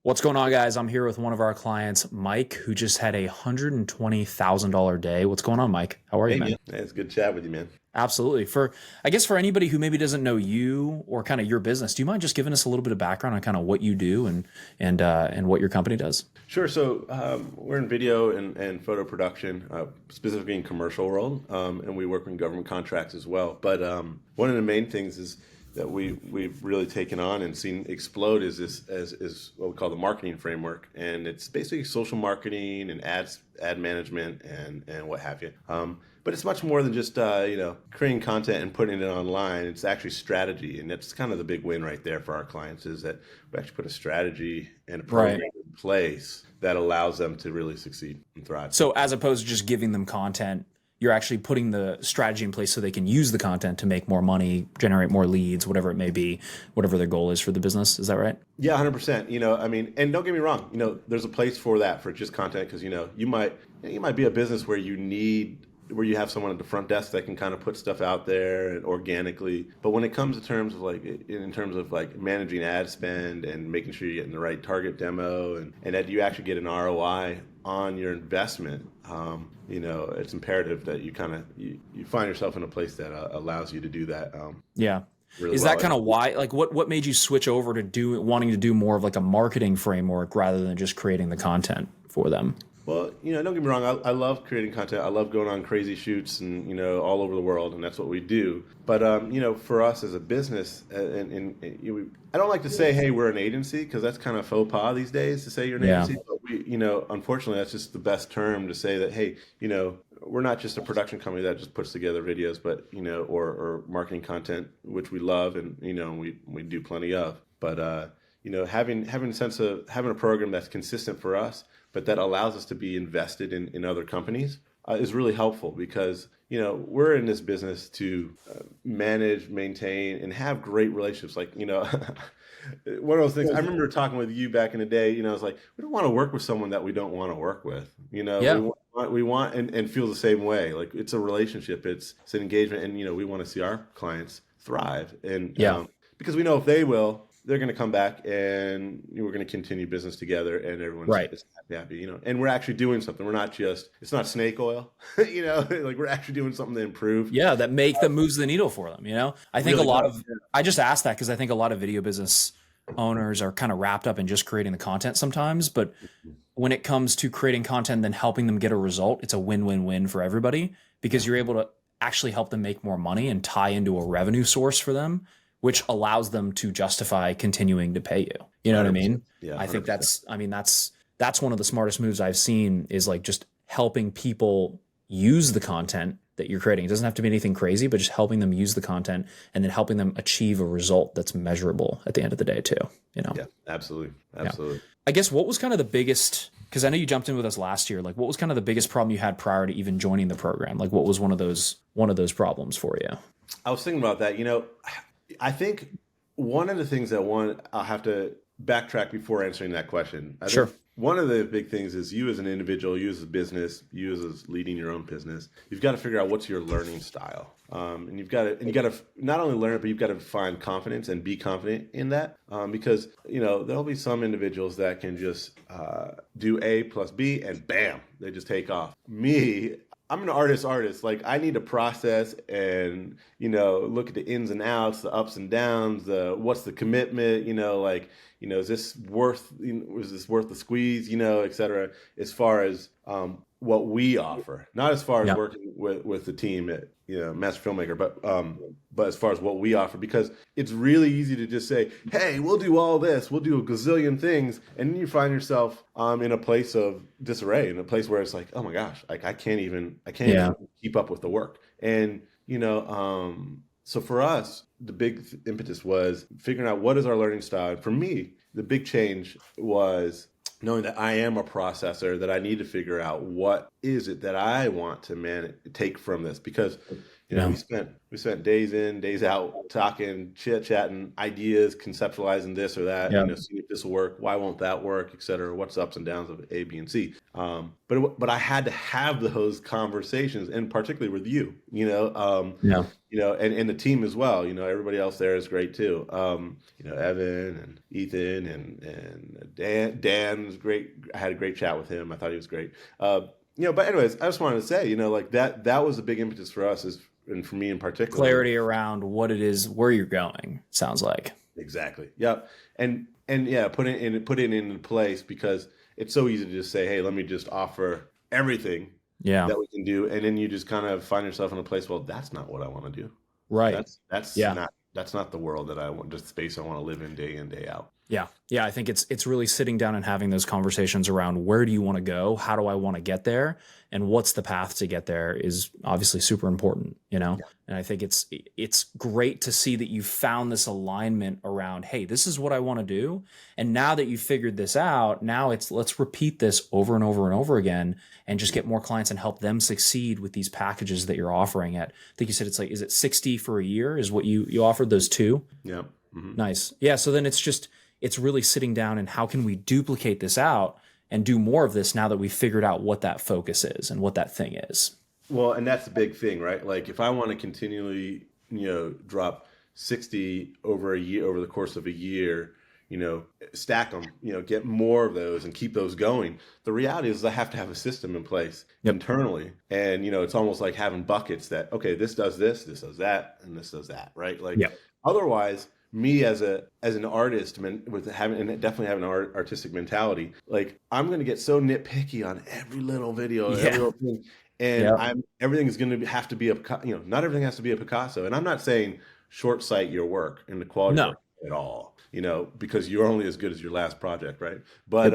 What's going on, guys? I'm here with one of our clients, Mike, who just had a $120,000 day. What's going on, Mike? How are you, Hey man? man, it's good chat with you, man. Absolutely. I guess for anybody who maybe doesn't know you or kind of your business, do you mind just giving us a little bit of background on kind of what you do and what your company does? Sure. So we're in video and photo production, specifically in commercial world, and we work in government contracts as well. But one of the main things is that we've really taken on and seen explode is what we call the marketing framework, and it's basically social marketing and ad management and what have you. But it's much more than just creating content and putting it online. It's actually strategy, and that's kind of the big win right there for our clients is that we actually put a strategy and a program Right. in place that allows them to really succeed and thrive. So as opposed to just giving them content, you're actually putting the strategy in place so they can use the content to make more money, generate more leads, whatever it may be, whatever their goal is for the business. Is that right? Yeah, 100%. I mean, and don't get me wrong. There's a place for that for just content because you might be a business where you have someone at the front desk that can kind of put stuff out there and organically. But when it comes to terms of like managing ad spend and making sure you're getting the right target demo and that you actually get an ROI on your investment, it's imperative that you find yourself in a place that allows you to do that. Yeah. Really Is well. that kind of why, like what made you switch over to wanting to do more of like a marketing framework rather than just creating the content for them? Well, don't get me wrong. I love creating content. I love going on crazy shoots and all over the world, and that's what we do. But for us as a business, I don't like to say, "Hey, we're an agency," because that's kind of faux pas these days to say you're an Yeah. agency. But unfortunately, that's just the best term to say that. Hey, we're not just a production company that just puts together videos, but or marketing content, which we love and we do plenty of. But having a sense of having a program that's consistent for us, but that allows us to be invested in other companies is really helpful because we're in this business to manage, maintain, and have great relationships. Like one of those things. I remember talking with you back in the day. I was like, we don't want to work with someone that we don't want to work with. Yeah. We want and feel the same way. Like it's a relationship. It's an engagement, and we want to see our clients thrive. And Yeah. because we know if they will, they're going to come back and we're going to continue business together and everyone's Right. happy, and we're actually doing something. We're not just, it's not snake oil, like we're actually doing something to improve. Yeah, that moves the needle for them. I think Really does. I just asked that because I think a lot of video business owners are kind of wrapped up in just creating the content sometimes. But when it comes to creating content, then helping them get a result, it's a win-win-win for everybody because you're able to actually help them make more money and tie into a revenue source for them, which allows them to justify continuing to pay you. You know what I mean? Yeah, I think 100%. that's one of the smartest moves I've seen is like just helping people use the content that you're creating. It doesn't have to be anything crazy, but just helping them use the content and then helping them achieve a result that's measurable at the end of the day too. Yeah, absolutely. Absolutely. I guess what was kind of the biggest, because I know you jumped in with us last year, like what was kind of the biggest problem you had prior to even joining the program? Like what was one of those problems for you? I was thinking about that. I think one of the things I'll have to backtrack before answering that question. I Sure. think one of the big things is you as an individual, you as a business, you as leading your own business, you've got to figure out what's your learning style. And you got to not only learn it, but you've got to find confidence and be confident in that. Because, there'll be some individuals that can just do A plus B and bam, they just take off. I'm an artist. Like I need to process and, look at the ins and outs, the ups and downs, what's the commitment, is this worth the squeeze, et cetera, as far as what we offer, not as far as working with the team at, Master Filmmaker, but as far as what we offer, because it's really easy to just say, hey, we'll do all this, we'll do a gazillion things. And then you find yourself in a place of disarray, in a place where it's like, oh my gosh, like I can't even keep up with the work. And, so for us, the big impetus was figuring out what is our learning style. And for me, the big change was knowing that I am a processor, that I need to figure out what is it that I want to take from this. Because, Yeah. We spent days in, days out, talking, chit chatting, ideas, conceptualizing this or that. Yeah. See if this will work. Why won't that work, et cetera? What's ups and downs of A, B, and C. But I had to have those conversations, and particularly with you. Yeah. And the team as well. Everybody else there is great too. Evan and Ethan and Dan was great. I had a great chat with him. I thought he was great. But anyways, I just wanted to say, like that was a big impetus for us, and for me in particular. Clarity around what it is, where you're going, sounds like. Exactly. Yep. And yeah, put it into place, because it's so easy to just say, hey, let me just offer everything Yeah. that we can do, and then you just kind of find yourself in a place, well, that's not what I want to do. Right. That's not the world that I want, just the space I want to live in, day out. Yeah. Yeah. I think it's really sitting down and having those conversations around where do you want to go? How do I want to get there? And what's the path to get there is obviously super important, Yeah. And I think it's great to see that you found this alignment around, hey, this is what I want to do. And now that you've figured this out, now let's repeat this over and over and over again and just get more clients and help them succeed with these packages that you're offering at. I think you said it's like, is it 60 for a year is what you offered, those two? Yeah. Mm-hmm. Nice. Yeah. So then it's really sitting down and how can we duplicate this out and do more of this now that we've figured out what that focus is and what that thing is. Well, and that's the big thing, right? Like if I want to continually, drop 60 over the course of a year, stack them, get more of those and keep those going. The reality is I have to have a system in place internally. And, it's almost like having buckets that, okay, this does this does that, and this does that, right? Like otherwise, me as an artist with definitely having an artistic mentality, like I'm going to get so nitpicky on every little video, every little thing. And everything is going to have to be not everything has to be a Picasso. And I'm not saying short sight your work and the quality of work at all, because you're only as good as your last project, right? But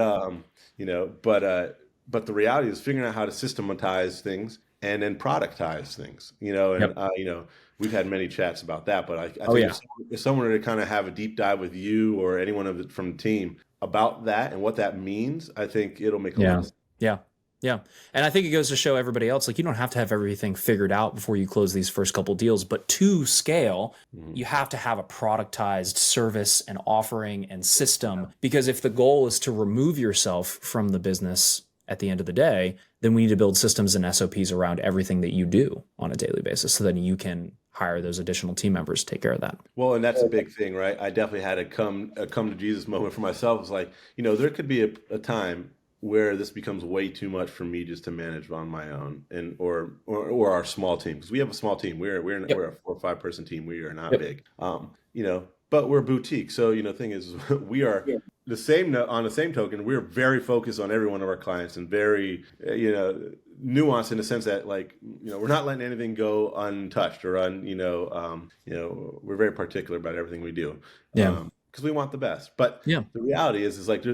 but the reality is figuring out how to systematize things and then productize things, we've had many chats about that. But I think if someone were to kind of have a deep dive with you or anyone from the team about that and what that means, I think it'll make a lot of sense. Yeah. And I think it goes to show everybody else, like you don't have to have everything figured out before you close these first couple deals, but to scale, you have to have a productized service and offering and system, because if the goal is to remove yourself from the business at the end of the day, then we need to build systems and SOPs around everything that you do on a daily basis so that you can hire those additional team members to take care of that. Well, and that's a big thing, right? I definitely had a come to Jesus moment for myself. It's like, there could be a time where this becomes way too much for me just to manage on my own, and or our small team, because we have a small team. We're a 4 or 5 person team. We are not big, but we're boutique. So the thing is, we are the same. On the same token, we're very focused on every one of our clients and very nuanced in the sense that we're not letting anything go untouched or we're very particular about everything we do. Because we want the best. But the reality is like,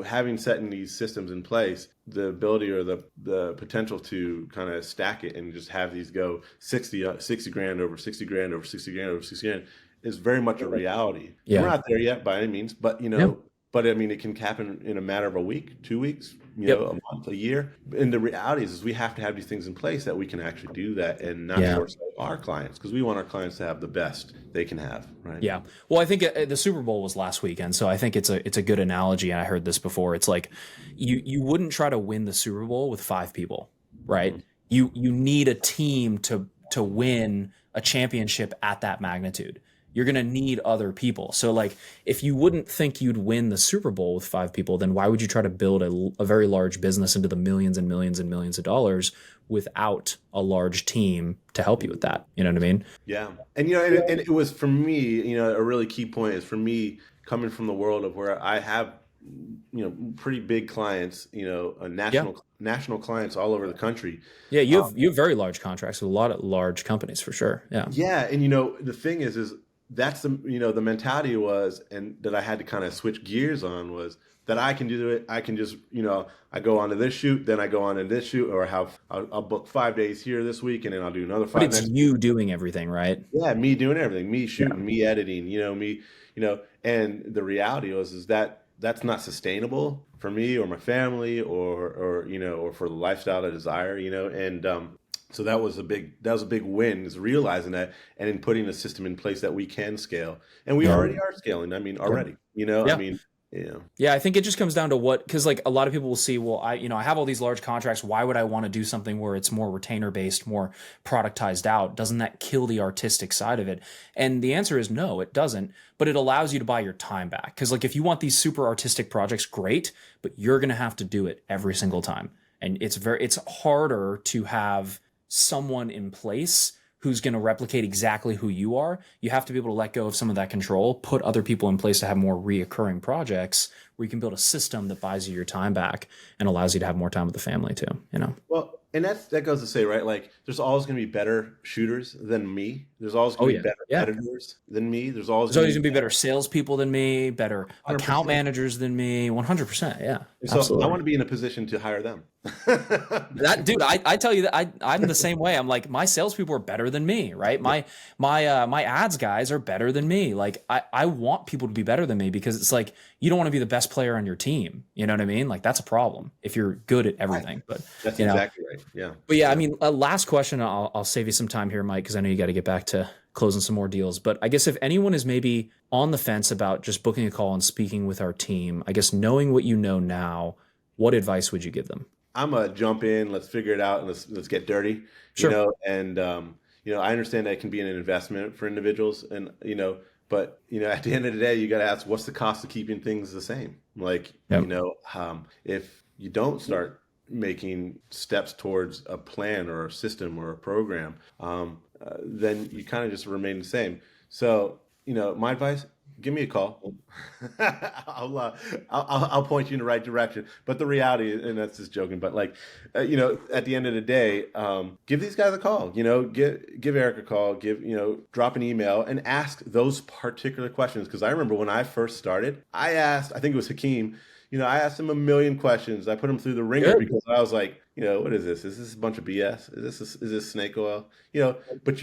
having setting these systems in place, the ability or the potential to kind of stack it and just have these go 60 grand over 60 grand over 60 grand over 60 grand is very much a reality. We're not there yet by any means, but but I mean, it can happen in a matter of a week, 2 weeks, a month, a year. And the reality is we have to have these things in place that we can actually do that and not force our clients, because we want our clients to have the best they can have, right? Yeah. Well, I think the Super Bowl was last weekend, so I think it's a good analogy. And I heard this before. It's like you wouldn't try to win the Super Bowl with 5 people, right? You need a team to win a championship at that magnitude. You're going to need other people. So like, if you wouldn't think you'd win the Super Bowl with 5 people, then why would you try to build a very large business into the millions and millions and millions of dollars without a large team to help you with that? You know what I mean? Yeah. And, and it was for me, a really key point is for me coming from the world of where I have, pretty big clients, national clients all over the country. Yeah. You have very large contracts with a lot of large companies for sure. Yeah. Yeah. And, the thing is that's the mentality was, and that I had to kind of switch gears on, was that I can do it. I can just, I go on to this shoot, then I go on to this shoot, or I'll book 5 days here this week, and then I'll do another 5. But it's you doing everything, right? Yeah, me doing everything, me shooting, me editing, and the reality is that that's not sustainable for me or my family or for the lifestyle I desire, and So that was a big win, is realizing that, and in putting a system in place that we can scale, and we Yeah. already are scaling. I mean, already, Yeah. I mean, Yeah, I think it just comes down to because like a lot of people will see, well, I have all these large contracts. Why would I want to do something where it's more retainer based, more productized out? Doesn't that kill the artistic side of it? And the answer is no, it doesn't. But it allows you to buy your time back. Because like if you want these super artistic projects, great, but you're gonna have to do it every single time, and it's harder to have someone in place who's going to replicate exactly who you are. You have to be able to let go of some of that control, put other people in place to have more reoccurring projects where you can build a system that buys you your time back and allows you to have more time with the family too, Well, and that goes to say, right? Like, there's always going to be better shooters than me. There's always going to be better editors than me. There's always going to be better salespeople than me, better 100%. account managers than me. 100%. Yeah. So absolutely. I want to be in a position to hire them. That dude, I tell you that I'm the same way. I'm like, my salespeople are better than me, right? My ads guys are better than me. Like I want people to be better than me, because it's like, you don't want to be the best player on your team. You know what I mean? Like that's a problem if you're good at everything. But that's exactly right. Yeah. But yeah, I mean, last question. I'll save you some time here, Mike, because I know you got to get back to closing some more deals. But I guess if anyone is maybe on the fence about just booking a call and speaking with our team, I guess knowing what you know now, what advice would you give them? I'm gonna jump in. Let's figure it out, and let's get dirty. Sure. And I understand that it can be an investment for individuals, and but at the end of the day, you got to ask, what's the cost of keeping things the same? Like, if you don't start making steps towards a plan or a system or a program, then you kind of just remain the same. So, my advice: give me a call. I'll point you in the right direction. But the reality, and that's just joking, but like, at the end of the day, give these guys a call. Give Eric a call. Drop an email and ask those particular questions. Because I remember when I first started, I think it was Hakeem. I asked him a million questions. I put him through the ringer because I was like, what is this? Is this a bunch of BS? Is this snake oil? But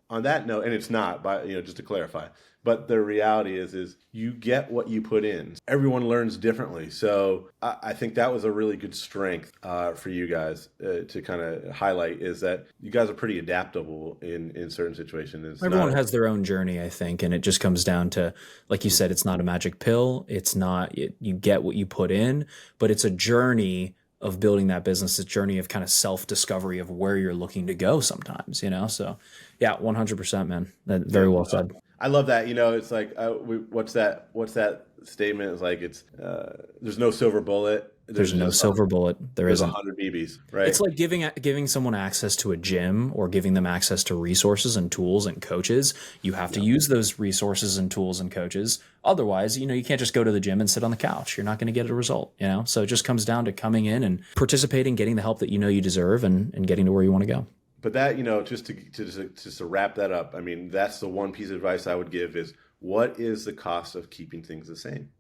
on that note, and it's not, just to clarify. But the reality is you get what you put in. Everyone learns differently. So I think that was a really good strength for you guys to kind of highlight, is that you guys are pretty adaptable in certain situations. Everyone has their own journey, I think. And it just comes down to, like you said, it's not a magic pill. It's not, you get what you put in, but it's a journey of building that business, a journey of kind of self-discovery of where you're looking to go sometimes, So yeah, 100%, man. Very well said. I love that. It's like, what's that statement? It's like, there's no silver bullet. There's no silver bullet. There's 100 BBs, right? It's like giving someone access to a gym or giving them access to resources and tools and coaches. You have to use those resources and tools and coaches. Otherwise, you can't just go to the gym and sit on the couch. You're not going to get a result, So it just comes down to coming in and participating, getting the help that you deserve, and getting to where you want to go. But that, just to wrap that up, I mean, that's the one piece of advice I would give is, what is the cost of keeping things the same?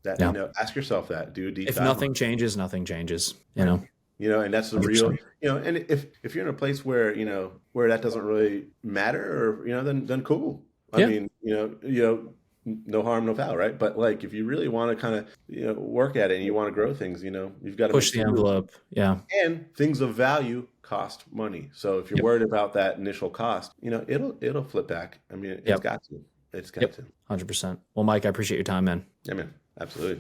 Ask yourself that. Do a deep dive. If nothing changes, nothing changes. And that's the 100%. Real. And if you're in a place where where that doesn't really matter, or then cool. I mean, no harm, no foul, right? But like, if you really want to kind of work at it and you want to grow things, you've got to push the envelope. Yeah. And things of value cost money. So if you're worried about that initial cost, it'll flip back. I mean, it's got to. It's got to. 100%. Well, Mike, I appreciate your time, man. Yeah, man. Absolutely.